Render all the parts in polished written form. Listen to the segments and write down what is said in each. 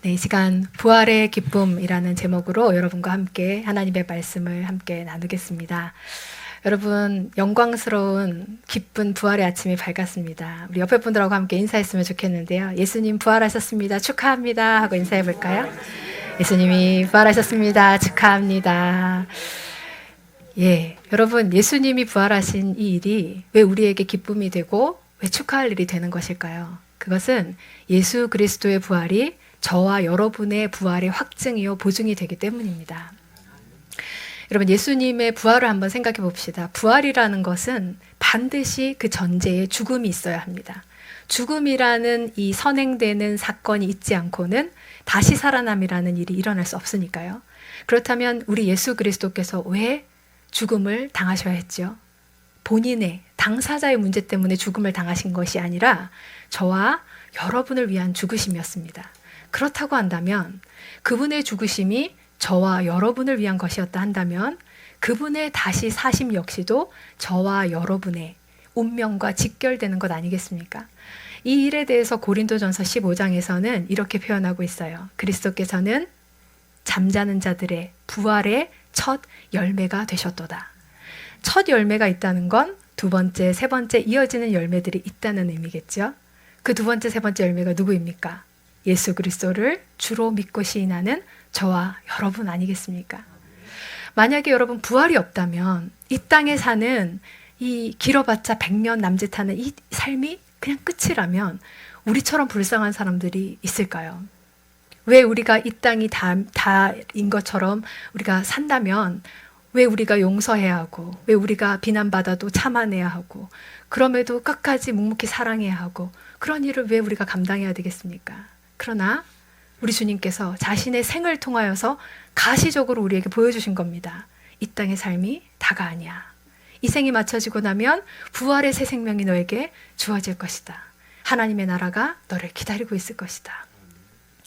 네, 이 시간 부활의 기쁨이라는 제목으로 여러분과 함께 하나님의 말씀을 함께 나누겠습니다. 여러분, 영광스러운 기쁜 부활의 아침이 밝았습니다. 우리 옆에 분들하고 함께 인사했으면 좋겠는데요. 예수님 부활하셨습니다. 축하합니다. 하고 인사해 볼까요? 예수님이 부활하셨습니다. 축하합니다. 예, 여러분, 예수님이 부활하신 이 일이 왜 우리에게 기쁨이 되고 왜 축하할 일이 되는 것일까요? 그것은 예수 그리스도의 부활이 저와 여러분의 부활의 확증이요 보증이 되기 때문입니다. 여러분, 예수님의 부활을 한번 생각해 봅시다. 부활이라는 것은 반드시 그 전제에 죽음이 있어야 합니다. 죽음이라는 이 선행되는 사건이 있지 않고는 다시 살아남이라는 일이 일어날 수 없으니까요. 그렇다면 우리 예수 그리스도께서 왜 죽음을 당하셔야 했죠? 본인의 당사자의 문제 때문에 죽음을 당하신 것이 아니라 저와 여러분을 위한 죽으심이었습니다. 그렇다고 한다면 그분의 죽으심이 저와 여러분을 위한 것이었다 한다면 그분의 다시 사심 역시도 저와 여러분의 운명과 직결되는 것 아니겠습니까? 이 일에 대해서 고린도전서 15장에서는 이렇게 표현하고 있어요. 그리스도께서는 잠자는 자들의 부활의 첫 열매가 되셨도다. 첫 열매가 있다는 건 두 번째, 세 번째 이어지는 열매들이 있다는 의미겠죠. 그 두 번째, 세 번째 열매가 누구입니까? 예수 그리스도를 주로 믿고 시인하는 저와 여러분 아니겠습니까? 만약에 여러분 부활이 없다면 이 땅에 사는 이 길어봤자 100년 남짓하는 이 삶이 그냥 끝이라면 우리처럼 불쌍한 사람들이 있을까요? 왜 우리가 이 땅이 다인 것처럼 우리가 산다면 왜 우리가 용서해야 하고 왜 우리가 비난받아도 참아내야 하고 그럼에도 끝까지 묵묵히 사랑해야 하고 그런 일을 왜 우리가 감당해야 되겠습니까? 그러나 우리 주님께서 자신의 생을 통하여서 가시적으로 우리에게 보여주신 겁니다. 이 땅의 삶이 다가 아니야. 이 생이 마쳐지고 나면 부활의 새 생명이 너에게 주어질 것이다. 하나님의 나라가 너를 기다리고 있을 것이다.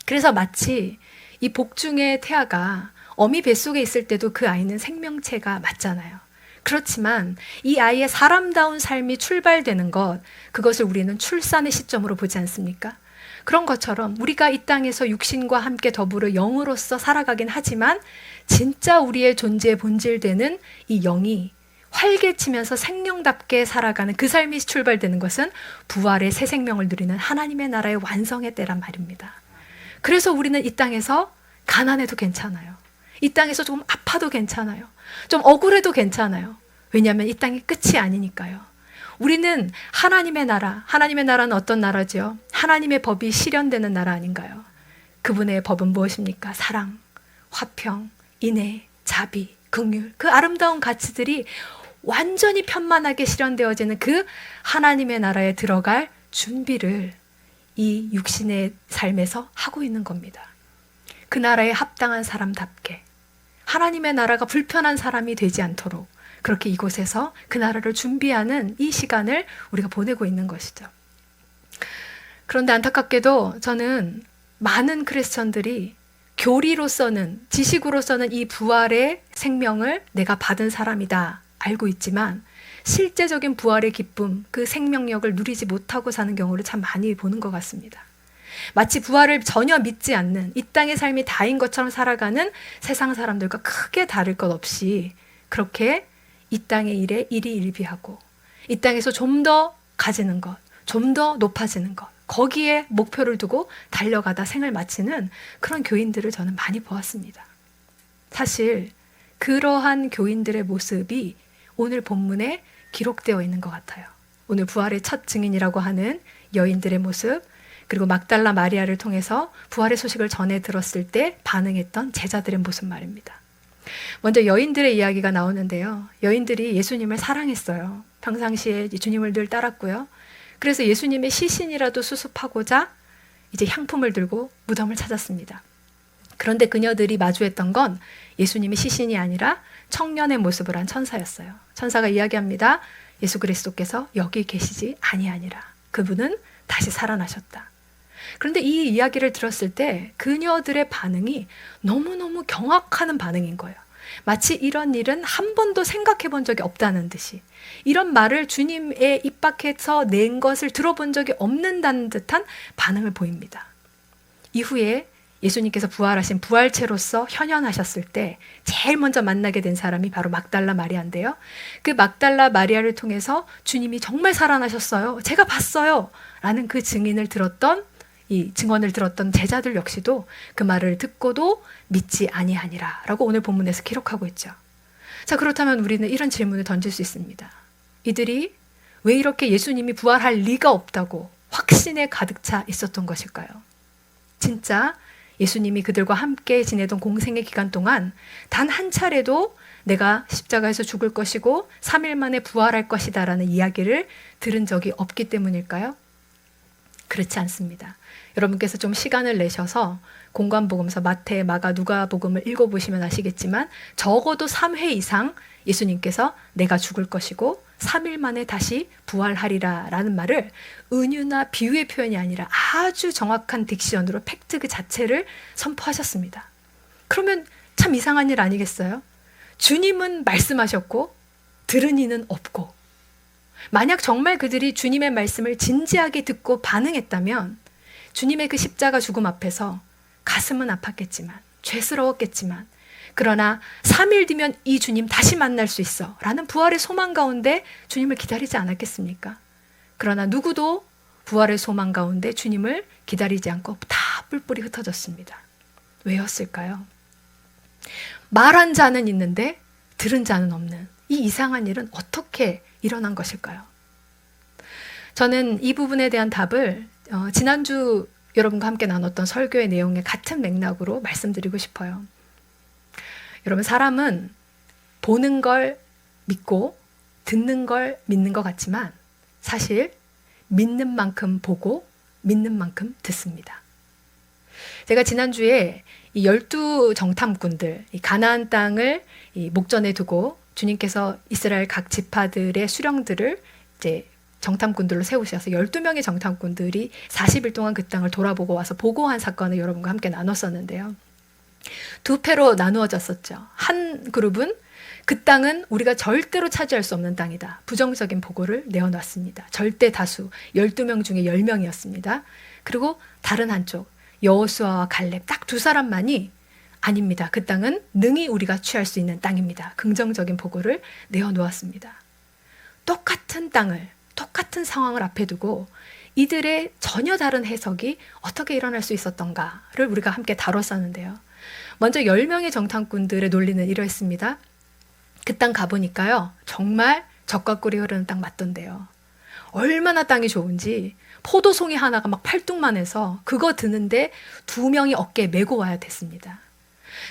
그래서 마치 이 복중의 태아가 어미 뱃속에 있을 때도 그 아이는 생명체가 맞잖아요. 그렇지만 이 아이의 사람다운 삶이 출발되는 것, 그것을 우리는 출산의 시점으로 보지 않습니까? 그런 것처럼 우리가 이 땅에서 육신과 함께 더불어 영으로서 살아가긴 하지만 진짜 우리의 존재의 본질되는 이 영이 활개치면서 생명답게 살아가는 그 삶이 출발되는 것은 부활의 새 생명을 누리는 하나님의 나라의 완성의 때란 말입니다. 그래서 우리는 이 땅에서 가난해도 괜찮아요. 이 땅에서 조금 아파도 괜찮아요. 좀 억울해도 괜찮아요. 왜냐하면 이 땅이 끝이 아니니까요. 우리는 하나님의 나라는 어떤 나라죠? 하나님의 법이 실현되는 나라 아닌가요? 그분의 법은 무엇입니까? 사랑, 화평, 인애, 자비, 긍휼, 그 아름다운 가치들이 완전히 편만하게 실현되어지는 그 하나님의 나라에 들어갈 준비를 이 육신의 삶에서 하고 있는 겁니다. 그 나라에 합당한 사람답게 하나님의 나라가 불편한 사람이 되지 않도록 그렇게 이곳에서 그 나라를 준비하는 이 시간을 우리가 보내고 있는 것이죠. 그런데 안타깝게도 저는 많은 크리스천들이 교리로서는, 지식으로서는 이 부활의 생명을 내가 받은 사람이다 알고 있지만 실제적인 부활의 기쁨, 그 생명력을 누리지 못하고 사는 경우를 참 많이 보는 것 같습니다. 마치 부활을 전혀 믿지 않는 이 땅의 삶이 다인 것처럼 살아가는 세상 사람들과 크게 다를 것 없이 그렇게 이 땅의 일에 일희일비하고 이 땅에서 좀 더 가지는 것, 좀 더 높아지는 것, 거기에 목표를 두고 달려가다 생을 마치는 그런 교인들을 저는 많이 보았습니다. 사실 그러한 교인들의 모습이 오늘 본문에 기록되어 있는 것 같아요. 오늘 부활의 첫 증인이라고 하는 여인들의 모습, 그리고 막달라 마리아를 통해서 부활의 소식을 전해 들었을 때 반응했던 제자들의 모습 말입니다. 먼저 여인들의 이야기가 나오는데요. 여인들이 예수님을 사랑했어요. 평상시에 주님을 늘 따랐고요. 그래서 예수님의 시신이라도 수습하고자 이제 향품을 들고 무덤을 찾았습니다. 그런데 그녀들이 마주했던 건 예수님의 시신이 아니라 청년의 모습을 한 천사였어요. 천사가 이야기합니다. 예수 그리스도께서 여기 계시지 아니하니라. 그분은 다시 살아나셨다. 그런데 이 이야기를 들었을 때 그녀들의 반응이 너무너무 경악하는 반응인 거예요. 마치 이런 일은 한 번도 생각해 본 적이 없다는 듯이, 이런 말을 주님의 입 밖에서 낸 것을 들어본 적이 없는다는 듯한 반응을 보입니다. 이후에 예수님께서 부활하신 부활체로서 현현하셨을 때 제일 먼저 만나게 된 사람이 바로 막달라 마리아인데요. 그 막달라 마리아를 통해서 주님이 정말 살아나셨어요, 제가 봤어요 라는 그 증언을 들었던 제자들 역시도 그 말을 듣고도 믿지 아니하니라 라고 오늘 본문에서 기록하고 있죠. 자, 그렇다면 우리는 이런 질문을 던질 수 있습니다. 이들이 왜 이렇게 예수님이 부활할 리가 없다고 확신에 가득 차 있었던 것일까요? 진짜 예수님이 그들과 함께 지내던 공생의 기간 동안 단 한 차례도 내가 십자가에서 죽을 것이고 3일 만에 부활할 것이다 라는 이야기를 들은 적이 없기 때문일까요? 그렇지 않습니다. 여러분께서 좀 시간을 내셔서 공관복음서 마태, 마가, 누가복음을 읽어보시면 아시겠지만 적어도 3회 이상 예수님께서 내가 죽을 것이고 3일 만에 다시 부활하리라 라는 말을 은유나 비유의 표현이 아니라 아주 정확한 딕션으로 팩트 그 자체를 선포하셨습니다. 그러면 참 이상한 일 아니겠어요? 주님은 말씀하셨고 들은 이는 없고, 만약 정말 그들이 주님의 말씀을 진지하게 듣고 반응했다면 주님의 그 십자가 죽음 앞에서 가슴은 아팠겠지만, 죄스러웠겠지만, 그러나 3일 뒤면 이 주님 다시 만날 수 있어 라는 부활의 소망 가운데 주님을 기다리지 않았겠습니까? 그러나 누구도 부활의 소망 가운데 주님을 기다리지 않고 다 뿔뿔이 흩어졌습니다. 왜였을까요? 말한 자는 있는데 들은 자는 없는 이 이상한 일은 어떻게 일어난 것일까요? 저는 이 부분에 대한 답을 지난주 여러분과 함께 나눴던 설교의 내용의 같은 맥락으로 말씀드리고 싶어요. 여러분, 사람은 보는 걸 믿고 듣는 걸 믿는 것 같지만 사실 믿는 만큼 보고 믿는 만큼 듣습니다. 제가 지난주에 이 12정탐꾼들, 이 가나안 땅을 이 목전에 두고 주님께서 이스라엘 각 지파들의 수령들을 이제 정탐꾼들로 세우셔서 12명의 정탐꾼들이 40일 동안 그 땅을 돌아보고 와서 보고한 사건을 여러분과 함께 나눴었는데요. 두 패로 나누어졌었죠. 한 그룹은 그 땅은 우리가 절대로 차지할 수 없는 땅이다, 부정적인 보고를 내어놨습니다. 절대 다수 12명 중에 10명이었습니다. 그리고 다른 한쪽 여호수아와 갈렙 딱 두 사람만이 아닙니다, 그 땅은 능히 우리가 취할 수 있는 땅입니다, 긍정적인 보고를 내어놓았습니다. 똑같은 땅을, 똑같은 상황을 앞에 두고 이들의 전혀 다른 해석이 어떻게 일어날 수 있었던가를 우리가 함께 다뤘었는데요. 먼저 10명의 정탐꾼들의 논리는 이러했습니다. 그 땅 가보니까요, 정말 젖과 꿀이 흐르는 땅 맞던데요. 얼마나 땅이 좋은지 포도송이 하나가 막 팔뚝만해서 그거 드는데 2명이 어깨에 메고 와야 됐습니다.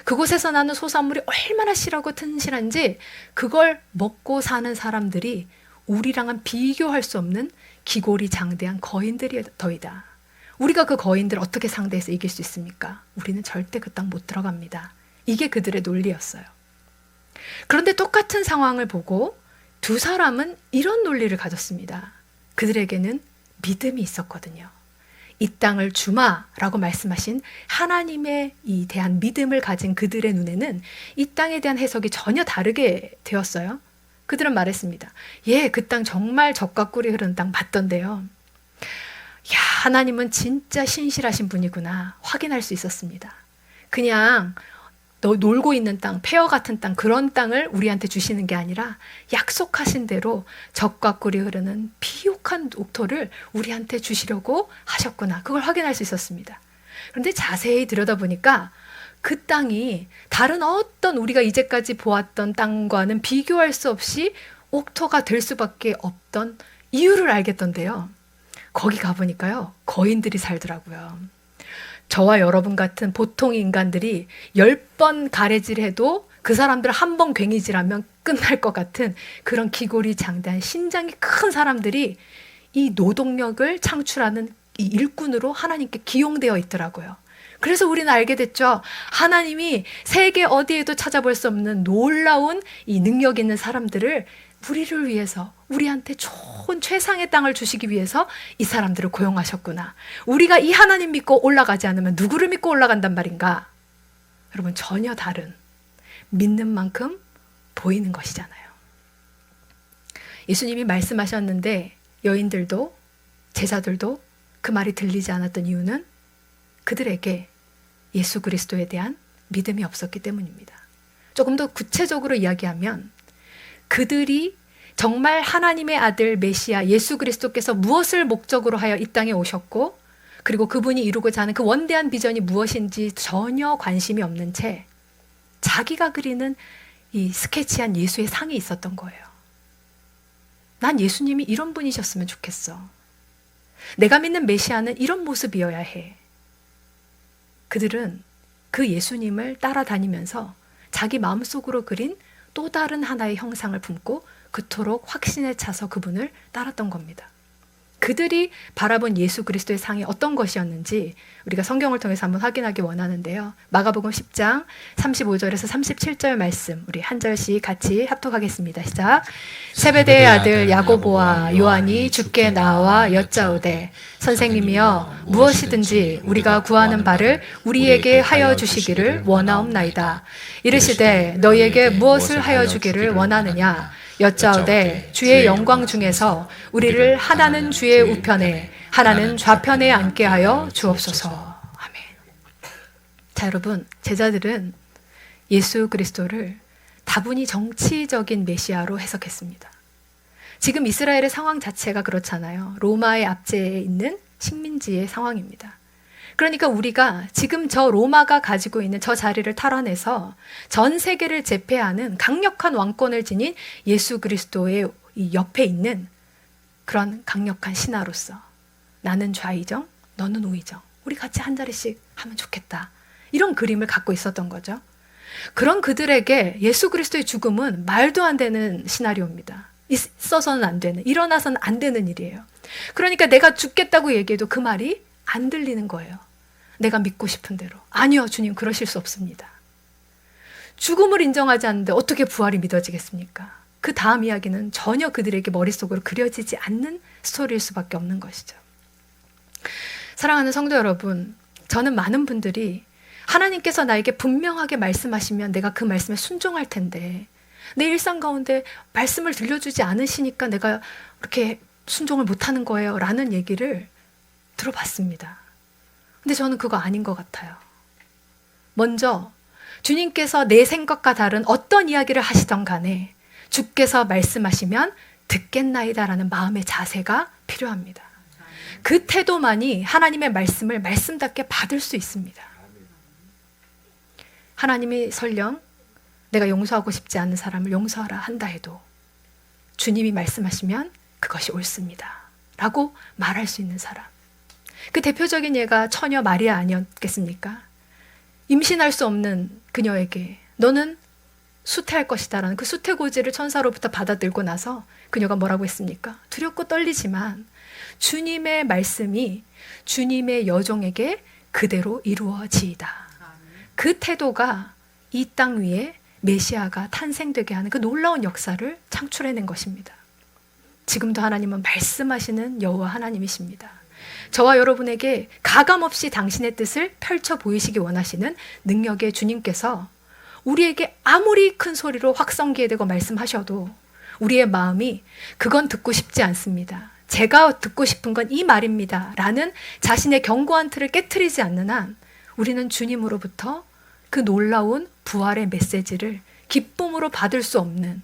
그곳에서 나는 소산물이 얼마나 실하고 튼실한지 그걸 먹고 사는 사람들이 우리랑은 비교할 수 없는 기골이 장대한 거인들이더이다. 우리가 그 거인들 어떻게 상대해서 이길 수 있습니까? 우리는 절대 그 땅 못 들어갑니다. 이게 그들의 논리였어요. 그런데 똑같은 상황을 보고 두 사람은 이런 논리를 가졌습니다. 그들에게는 믿음이 있었거든요. 이 땅을 주마라고 말씀하신 하나님에 대한 믿음을 가진 그들의 눈에는 이 땅에 대한 해석이 전혀 다르게 되었어요. 그들은 말했습니다. 예, 그 땅 정말 젖과 꿀이 흐르는 땅 맞던데요. 야, 하나님은 진짜 신실하신 분이구나 확인할 수 있었습니다. 그냥 너 놀고 있는 땅, 폐허 같은 땅, 그런 땅을 우리한테 주시는 게 아니라 약속하신 대로 젖과 꿀이 흐르는 비옥한 옥토를 우리한테 주시려고 하셨구나, 그걸 확인할 수 있었습니다. 그런데 자세히 들여다보니까 그 땅이 다른 어떤 우리가 이제까지 보았던 땅과는 비교할 수 없이 옥토가 될 수밖에 없던 이유를 알겠던데요. 거기 가보니까요, 거인들이 살더라고요. 저와 여러분 같은 보통 인간들이 10번 가래질해도 그 사람들 한 번 괭이질하면 끝날 것 같은 그런 기골이 장대한 신장이 큰 사람들이 이 노동력을 창출하는 이 일꾼으로 하나님께 기용되어 있더라고요. 그래서 우리는 알게 됐죠. 하나님이 세계 어디에도 찾아볼 수 없는 놀라운 이 능력 있는 사람들을 우리를 위해서, 우리한테 좋은 최상의 땅을 주시기 위해서 이 사람들을 고용하셨구나. 우리가 이 하나님 믿고 올라가지 않으면 누구를 믿고 올라간단 말인가? 여러분, 전혀 다른, 믿는 만큼 보이는 것이잖아요. 예수님이 말씀하셨는데 여인들도 제자들도 그 말이 들리지 않았던 이유는 그들에게 예수 그리스도에 대한 믿음이 없었기 때문입니다. 조금 더 구체적으로 이야기하면 그들이 정말 하나님의 아들 메시아 예수 그리스도께서 무엇을 목적으로 하여 이 땅에 오셨고 그리고 그분이 이루고자 하는 그 원대한 비전이 무엇인지 전혀 관심이 없는 채 자기가 그리는 이 스케치한 예수의 상이 있었던 거예요. 난 예수님이 이런 분이셨으면 좋겠어. 내가 믿는 메시아는 이런 모습이어야 해. 그들은 그 예수님을 따라다니면서 자기 마음속으로 그린 또 다른 하나의 형상을 품고 그토록 확신에 차서 그분을 따랐던 겁니다. 그들이 바라본 예수 그리스도의 상이 어떤 것이었는지 우리가 성경을 통해서 한번 확인하기 원하는데요. 마가복음 10장 35절에서 37절 말씀 우리 한 절씩 같이 합독하겠습니다. 시작. 세베대의 아들 야고보와 요한이 주께 나와 여짜오되 선생님이여 무엇이든지 우리가 구하는 바를 우리에게 하여 주시기를 원하옵나이다. 이르시되 너희에게 무엇을 하여 주기를 원하느냐 여짜오되 주의 영광 중에서 우리를 하나는 주의 우편에 하나는 좌편에 앉게 하여 주옵소서. 아멘. 자, 여러분, 제자들은 예수 그리스도를 다분히 정치적인 메시아로 해석했습니다. 지금 이스라엘의 상황 자체가 그렇잖아요. 로마의 압제에 있는 식민지의 상황입니다. 그러니까 우리가 지금 저 로마가 가지고 있는 저 자리를 탈환해서 전 세계를 제패하는 강력한 왕권을 지닌 예수 그리스도의 이 옆에 있는 그런 강력한 신하로서 나는 좌의정, 너는 우의정. 우리 같이 한 자리씩 하면 좋겠다. 이런 그림을 갖고 있었던 거죠. 그런 그들에게 예수 그리스도의 죽음은 말도 안 되는 시나리오입니다. 있어서는 안 되는, 일어나서는 안 되는 일이에요. 그러니까 내가 죽겠다고 얘기해도 그 말이 안 들리는 거예요. 내가 믿고 싶은 대로. 아니요, 주님, 그러실 수 없습니다. 죽음을 인정하지 않는데 어떻게 부활이 믿어지겠습니까? 그 다음 이야기는 전혀 그들에게 머릿속으로 그려지지 않는 스토리일 수밖에 없는 것이죠. 사랑하는 성도 여러분, 저는 많은 분들이 하나님께서 나에게 분명하게 말씀하시면 내가 그 말씀에 순종할 텐데 내 일상 가운데 말씀을 들려주지 않으시니까 내가 그렇게 순종을 못하는 거예요 라는 얘기를 들어봤습니다. 근데 저는 그거 아닌 것 같아요. 먼저 주님께서 내 생각과 다른 어떤 이야기를 하시던 간에 주께서 말씀하시면 듣겠나이다라는 마음의 자세가 필요합니다. 그 태도만이 하나님의 말씀을 말씀답게 받을 수 있습니다. 하나님이 설령 내가 용서하고 싶지 않은 사람을 용서하라 한다 해도 주님이 말씀하시면 그것이 옳습니다 라고 말할 수 있는 사람. 그 대표적인 예가 처녀 마리아 아니었겠습니까? 임신할 수 없는 그녀에게 너는 수태할 것이다 라는 그 수태고지를 천사로부터 받아들고 나서 그녀가 뭐라고 했습니까? 두렵고 떨리지만 주님의 말씀이 주님의 여종에게 그대로 이루어지이다. 그 태도가 이 땅 위에 메시아가 탄생되게 하는 그 놀라운 역사를 창출해낸 것입니다. 지금도 하나님은 말씀하시는 여호와 하나님이십니다. 저와 여러분에게 가감없이 당신의 뜻을 펼쳐 보이시기 원하시는 능력의 주님께서 우리에게 아무리 큰 소리로 확성기에 대고 말씀하셔도 우리의 마음이 그건 듣고 싶지 않습니다. 제가 듣고 싶은 건 이 말입니다 라는 자신의 견고한 틀을 깨트리지 않는 한 우리는 주님으로부터 그 놀라운 부활의 메시지를 기쁨으로 받을 수 없는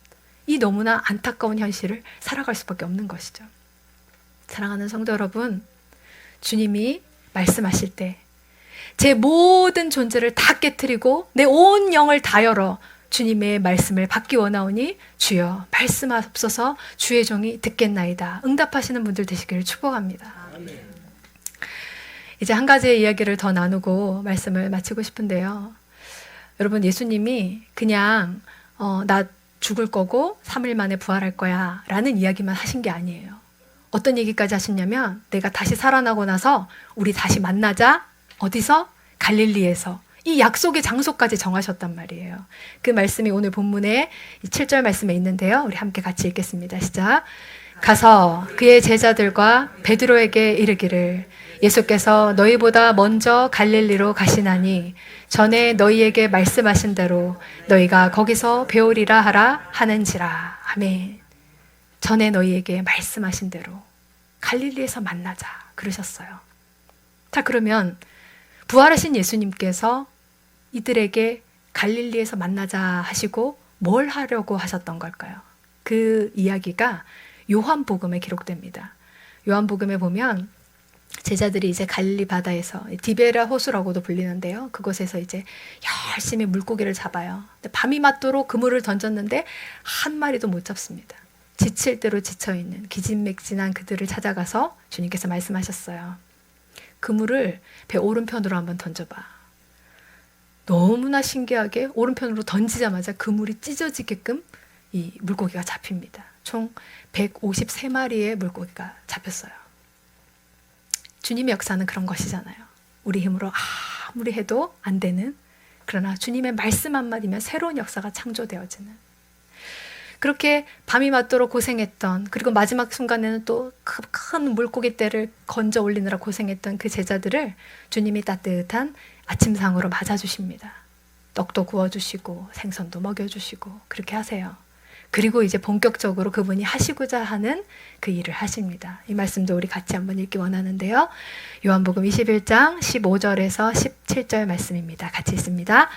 이 너무나 안타까운 현실을 살아갈 수밖에 없는 것이죠. 사랑하는 성도 여러분, 주님이 말씀하실 때 제 모든 존재를 다 깨트리고 내 온 영을 다 열어 주님의 말씀을 받기 원하오니 주여 말씀하옵소서 주의 종이 듣겠나이다. 응답하시는 분들 되시기를 축복합니다. 아멘. 이제 한 가지의 이야기를 더 나누고 말씀을 마치고 싶은데요. 여러분, 예수님이 그냥 나 죽을 거고 3일 만에 부활할 거야 라는 이야기만 하신 게 아니에요. 어떤 얘기까지 하셨냐면 내가 다시 살아나고 나서 우리 다시 만나자. 어디서? 갈릴리에서. 이 약속의 장소까지 정하셨단 말이에요. 그 말씀이 오늘 본문의 7절 말씀에 있는데요. 우리 함께 같이 읽겠습니다. 시작. 가서 그의 제자들과 베드로에게 이르기를 예수께서 너희보다 먼저 갈릴리로 가시나니 전에 너희에게 말씀하신 대로 너희가 거기서 배우리라 하라 하는지라. 아멘. 전에 너희에게 말씀하신 대로 갈릴리에서 만나자 그러셨어요. 자, 그러면 부활하신 예수님께서 이들에게 갈릴리에서 만나자 하시고 뭘 하려고 하셨던 걸까요? 그 이야기가 요한복음에 기록됩니다. 요한복음에 보면 제자들이 이제 갈릴리 바다에서 디베라 호수라고도 불리는데요. 그곳에서 이제 열심히 물고기를 잡아요. 근데 밤이 맞도록 그물을 던졌는데 한 마리도 못 잡습니다. 지칠 대로 지쳐있는 기진맥진한 그들을 찾아가서 주님께서 말씀하셨어요. 그물을 배 오른편으로 한번 던져봐. 너무나 신기하게 오른편으로 던지자마자 그물이 찢어지게끔 이 물고기가 잡힙니다. 총 153마리의 물고기가 잡혔어요. 주님의 역사는 그런 것이잖아요. 우리 힘으로 아무리 해도 안 되는, 그러나 주님의 말씀 한마디면 새로운 역사가 창조되어지는, 그렇게 밤이 맞도록 고생했던, 그리고 마지막 순간에는 또 큰 물고기 떼를 건져 올리느라 고생했던 그 제자들을 주님이 따뜻한 아침상으로 맞아주십니다. 떡도 구워주시고 생선도 먹여주시고 그렇게 하세요. 그리고 이제 본격적으로 그분이 하시고자 하는 그 일을 하십니다. 이 말씀도 우리 같이 한번 읽기 원하는데요. 요한복음 21장 15절에서 17절 말씀입니다. 같이 읽습니다.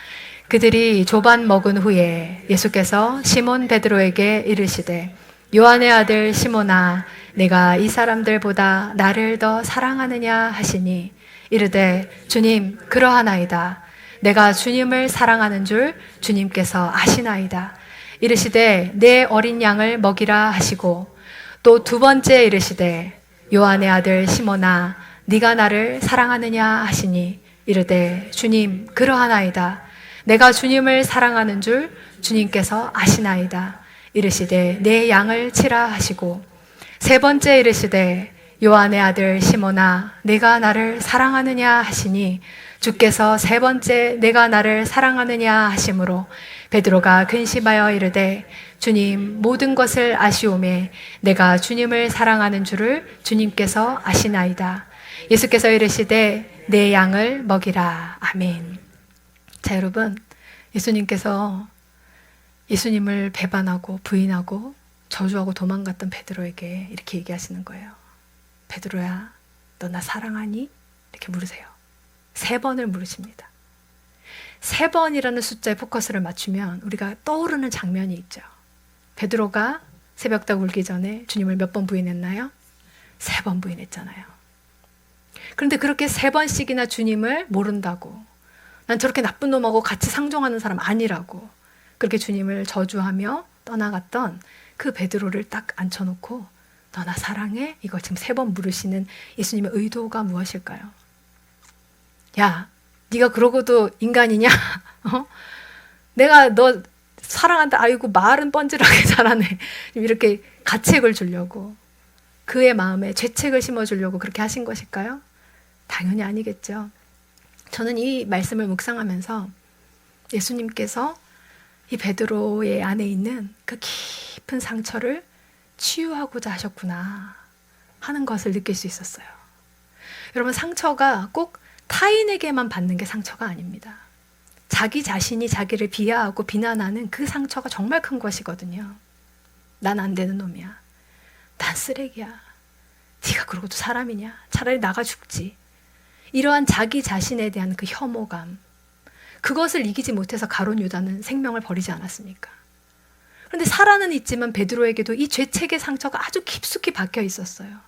그들이 조반 먹은 후에 예수께서 시몬 베드로에게 이르시되 요한의 아들 시몬아 내가 이 사람들보다 나를 더 사랑하느냐 하시니 이르되 주님 그러하나이다. 내가 주님을 사랑하는 줄 주님께서 아시나이다. 이르시되 내 어린 양을 먹이라 하시고 또 두 번째 이르시되 요한의 아들 시몬아 네가 나를 사랑하느냐 하시니 이르되 주님 그러하나이다. 내가 주님을 사랑하는 줄 주님께서 아시나이다. 이르시되 내 양을 치라 하시고 세 번째 이르시되 요한의 아들 시몬아 네가 나를 사랑하느냐 하시니 주께서 세 번째 내가 나를 사랑하느냐 하심으로 베드로가 근심하여 이르되 주님 모든 것을 아시오매 내가 주님을 사랑하는 줄을 주님께서 아시나이다. 예수께서 이르시되 내 양을 먹이라. 아멘. 자, 여러분, 예수님께서 예수님을 배반하고 부인하고 저주하고 도망갔던 베드로에게 이렇게 얘기하시는 거예요. 베드로야, 너 나 사랑하니? 이렇게 물으세요. 3번을 물으십니다. 3번이라는 숫자에 포커스를 맞추면 우리가 떠오르는 장면이 있죠. 베드로가 새벽닭 울기 전에 주님을 몇 번 부인했나요? 3번 부인했잖아요. 그런데 그렇게 3번씩이나 주님을 모른다고, 난 저렇게 나쁜 놈하고 같이 상종하는 사람 아니라고 그렇게 주님을 저주하며 떠나갔던 그 베드로를 딱 앉혀놓고 너 나 사랑해? 이걸 지금 3번 물으시는 예수님의 의도가 무엇일까요? 야, 네가 그러고도 인간이냐? 내가 너 사랑한다. 아이고 말은 뻔질하게 잘하네. 이렇게 가책을 주려고, 그의 마음에 죄책을 심어주려고 그렇게 하신 것일까요? 당연히 아니겠죠. 저는 이 말씀을 묵상하면서 예수님께서 이 베드로의 안에 있는 그 깊은 상처를 치유하고자 하셨구나 하는 것을 느낄 수 있었어요. 여러분, 상처가 꼭 타인에게만 받는 게 상처가 아닙니다. 자기 자신이 자기를 비하하고 비난하는 그 상처가 정말 큰 것이거든요. 난 안 되는 놈이야. 난 쓰레기야. 네가 그러고도 사람이냐? 차라리 나가 죽지. 이러한 자기 자신에 대한 그 혐오감, 그것을 이기지 못해서 가룟 유다는 생명을 버리지 않았습니까? 그런데 살아는 있지만 베드로에게도 이 죄책의 상처가 아주 깊숙이 박혀 있었어요.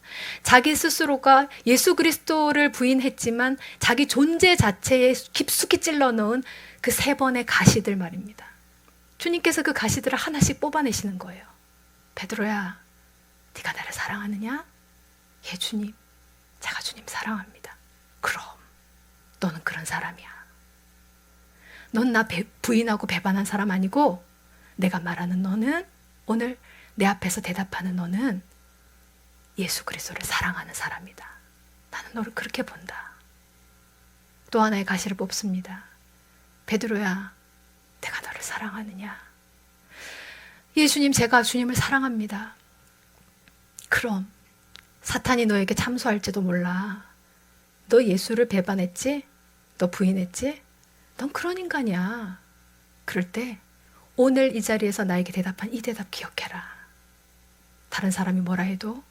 자기 스스로가 예수 그리스도를 부인했지만 자기 존재 자체에 깊숙이 찔러 넣은 그 3번의 가시들 말입니다. 주님께서 그 가시들을 하나씩 뽑아내시는 거예요. 베드로야, 네가 나를 사랑하느냐? 예, 주님. 제가 주님 사랑합니다. 그럼 너는 그런 사람이야. 넌 나 부인하고 배반한 사람 아니고, 내가 말하는 너는, 오늘 내 앞에서 대답하는 너는 예수 그리스도를 사랑하는 사람이다. 나는 너를 그렇게 본다. 또 하나의 가시를 뽑습니다. 베드로야, 내가 너를 사랑하느냐? 예수님, 제가 주님을 사랑합니다. 그럼 사탄이 너에게 참소할지도 몰라. 너 예수를 배반했지? 너 부인했지? 넌 그런 인간이야. 그럴 때 오늘 이 자리에서 나에게 대답한 이 대답 기억해라. 다른 사람이 뭐라 해도,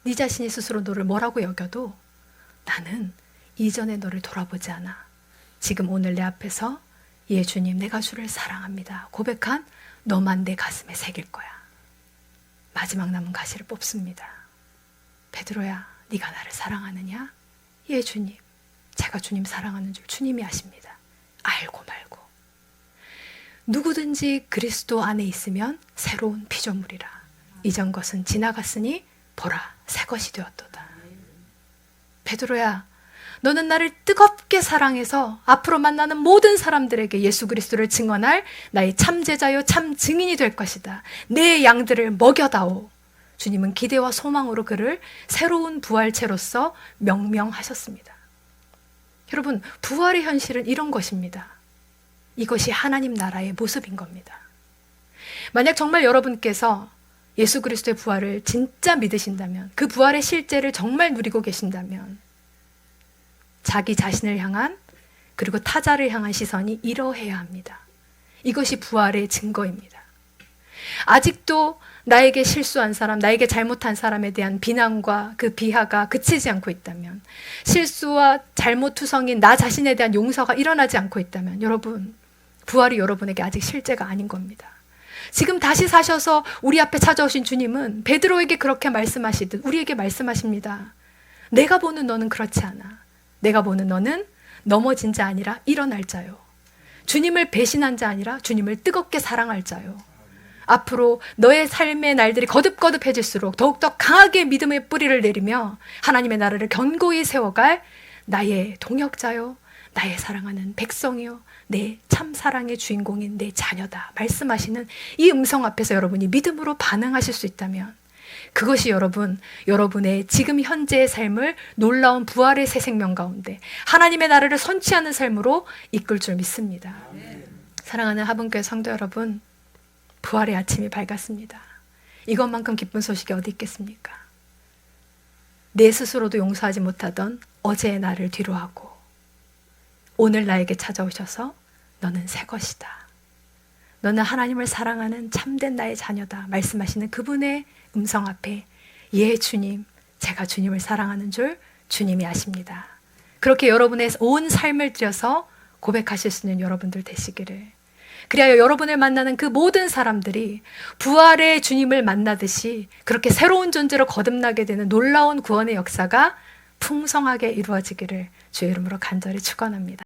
네 자신이 스스로 너를 뭐라고 여겨도 나는 이전에 너를 돌아보지 않아. 지금 오늘 내 앞에서 예 주님 내가 주를 사랑합니다 고백한 너만 내 가슴에 새길 거야. 마지막 남은 가시를 뽑습니다. 베드로야 네가 나를 사랑하느냐? 예 주님 제가 주님 사랑하는 줄 주님이 아십니다. 알고 말고 누구든지 그리스도 안에 있으면 새로운 피조물이라 이전 것은 지나갔으니 보라 새 것이 되었도다. 베드로야 너는 나를 뜨겁게 사랑해서 앞으로 만나는 모든 사람들에게 예수 그리스도를 증언할 나의 참 제자요 참 증인이 될 것이다. 내 양들을 먹여다오. 주님은 기대와 소망으로 그를 새로운 부활체로서 명명하셨습니다. 여러분 부활의 현실은 이런 것입니다. 이것이 하나님 나라의 모습인 겁니다. 만약 정말 여러분께서 예수 그리스도의 부활을 진짜 믿으신다면 그 부활의 실제를 정말 누리고 계신다면 자기 자신을 향한 그리고 타자를 향한 시선이 이러해야 합니다. 이것이 부활의 증거입니다. 아직도 나에게 실수한 사람, 나에게 잘못한 사람에 대한 비난과 그 비하가 그치지 않고 있다면 실수와 잘못투성인 나 자신에 대한 용서가 일어나지 않고 있다면 여러분 부활이 여러분에게 아직 실제가 아닌 겁니다. 지금 다시 사셔서 우리 앞에 찾아오신 주님은 베드로에게 그렇게 말씀하시듯 우리에게 말씀하십니다. 내가 보는 너는 그렇지 않아. 내가 보는 너는 넘어진 자 아니라 일어날 자요. 주님을 배신한 자 아니라 주님을 뜨겁게 사랑할 자요. 앞으로 너의 삶의 날들이 거듭거듭해질수록 더욱더 강하게 믿음의 뿌리를 내리며 하나님의 나라를 견고히 세워갈 나의 동역자요. 나의 사랑하는 백성이요. 내 참 사랑의 주인공인 내 자녀다. 말씀하시는 이 음성 앞에서 여러분이 믿음으로 반응하실 수 있다면 그것이 여러분의 지금 현재의 삶을 놀라운 부활의 새 생명 가운데 하나님의 나라를 선취하는 삶으로 이끌 줄 믿습니다. 사랑하는 하분교회 성도 여러분, 부활의 아침이 밝았습니다. 이것만큼 기쁜 소식이 어디 있겠습니까? 내 스스로도 용서하지 못하던 어제의 나를 뒤로하고 오늘 나에게 찾아오셔서 너는 새 것이다. 너는 하나님을 사랑하는 참된 나의 자녀다. 말씀하시는 그분의 음성 앞에 예 주님, 제가 주님을 사랑하는 줄 주님이 아십니다. 그렇게 여러분의 온 삶을 들여서 고백하실 수 있는 여러분들 되시기를. 그리하여 여러분을 만나는 그 모든 사람들이 부활의 주님을 만나듯이 그렇게 새로운 존재로 거듭나게 되는 놀라운 구원의 역사가 풍성하게 이루어지기를 주의 이름으로 간절히 축원합니다.